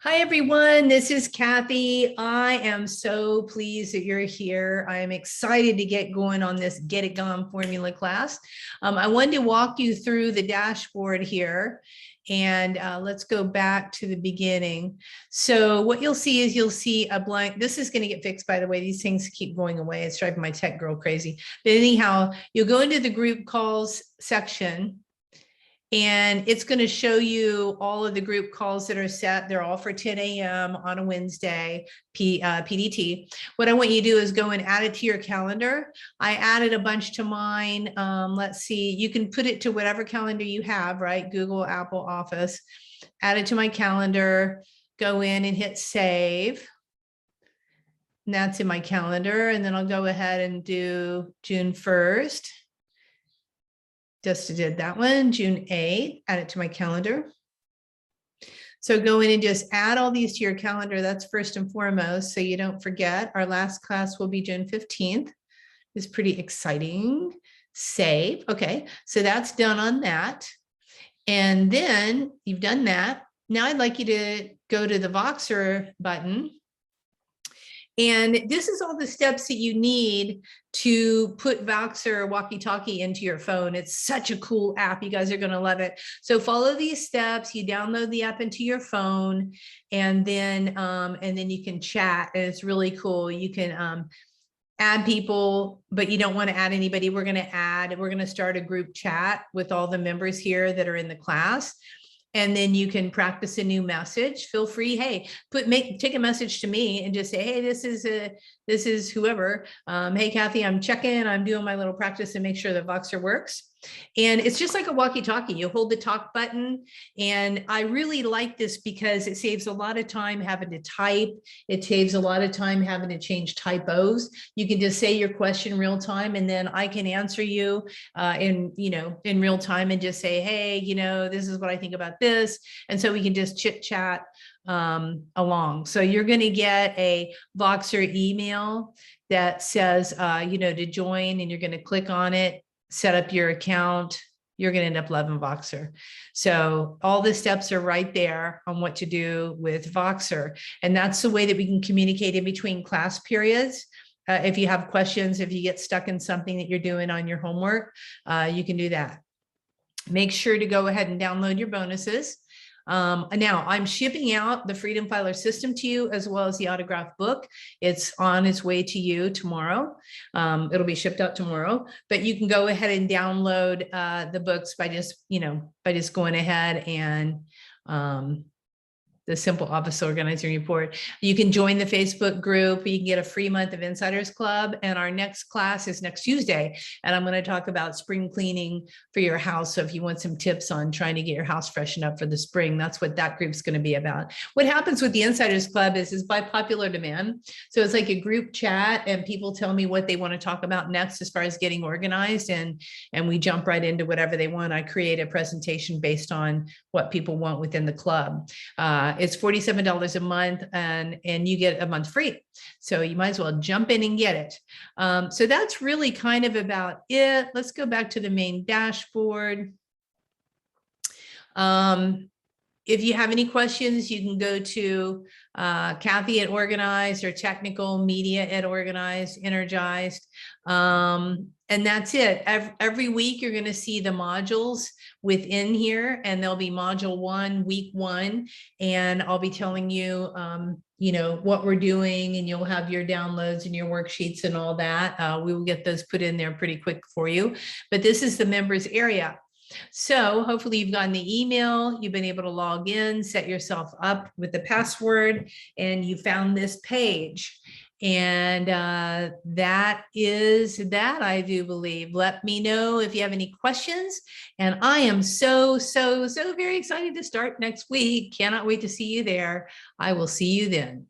Hi, everyone. This is Kathy. I am so pleased that you're here. I am excited to get going on this Get It Gone formula class. I wanted to walk you through the dashboard here. And let's go back to the beginning. So what you'll see is you'll see a blank. This is going to get fixed, by the way. These things keep going away. It's driving my tech girl crazy. But anyhow, you'll go into the group calls section. And it's going to show you all of the group calls that are set. They're all for 10 a.m. on a Wednesday, PDT. What I want you to do is go and add it to your calendar. I added a bunch to mine. Let's see, you can put it to whatever calendar you have, right? Google, Apple, Office. Add it to my calendar, go in and hit save. And that's in my calendar. And then I'll go ahead and do June 1st. Just did that one, June 8th, add it to my calendar. So go in and just add all these to your calendar. That's first and foremost, so you don't forget. Our last class will be June 15th. It's pretty exciting. Save. Okay, so that's done on that. And then you've done that. Now I'd like you to go to the Voxer button. And this is all the steps that you need to put Voxer walkie-talkie into your phone. It's such a cool app. You guys are going to love it. So follow these steps. You download the app into your phone, and then you can chat. And it's really cool. You can add people, but you don't want to add anybody. We're going to start a group chat with all the members here that are in the class. And then you can practice a new message. Feel free, hey, take a message to me and just say, hey, this is whoever. Hey, Kathy, I'm checking. I'm doing my little practice and make sure that Voxer works. And it's just like a walkie-talkie. You hold the talk button. And I really like this because it saves a lot of time having to type. It saves a lot of time having to change typos. You can just say your question real time, and then I can answer you in real time and just say, hey, this is what I think about this. And so we can just chit chat along. So you're going to get a Voxer email that says, to join, and you're going to click on it, set up your account. You're going to end up loving Voxer. So all the steps are right there on what to do with Voxer. And that's the way that we can communicate in between class periods. If you have questions, if you get stuck in something that you're doing on your homework, you can do that. Make sure to go ahead and download your bonuses. Now I'm shipping out the Freedom Filer system to you, as well as the autograph book. It's on its way to you tomorrow. It'll be shipped out tomorrow, but you can go ahead and download the books by just going ahead and the Simple Office Organizing Report. You can join the Facebook group. You can get a free month of Insiders Club. And our next class is next Tuesday. And I'm going to talk about spring cleaning for your house. So if you want some tips on trying to get your house freshened up for the spring, that's what that group's going to be about. What happens with the Insiders Club is by popular demand. So it's like a group chat, and people tell me what they want to talk about next as far as getting organized. And we jump right into whatever they want. I create a presentation based on what people want within the club. It's $47 a month, and you get a month free. So you might as well jump in and get it. So that's really kind of about it. Let's go back to the main dashboard. If you have any questions, you can go to Kathi at Organized, or Technical Media at Organized, Energized. And that's it. Every week, you're going to see the modules within here, and there'll be module 1, week 1, and I'll be telling you, what we're doing, and you'll have your downloads and your worksheets and all that. We will get those put in there pretty quick for you. But this is the members area. So hopefully you've gotten the email, you've been able to log in, set yourself up with the password, and you found this page. And that is that, I do believe. Let me know if you have any questions. And I am so very excited to start next week. Cannot wait to see you there. I will see you then.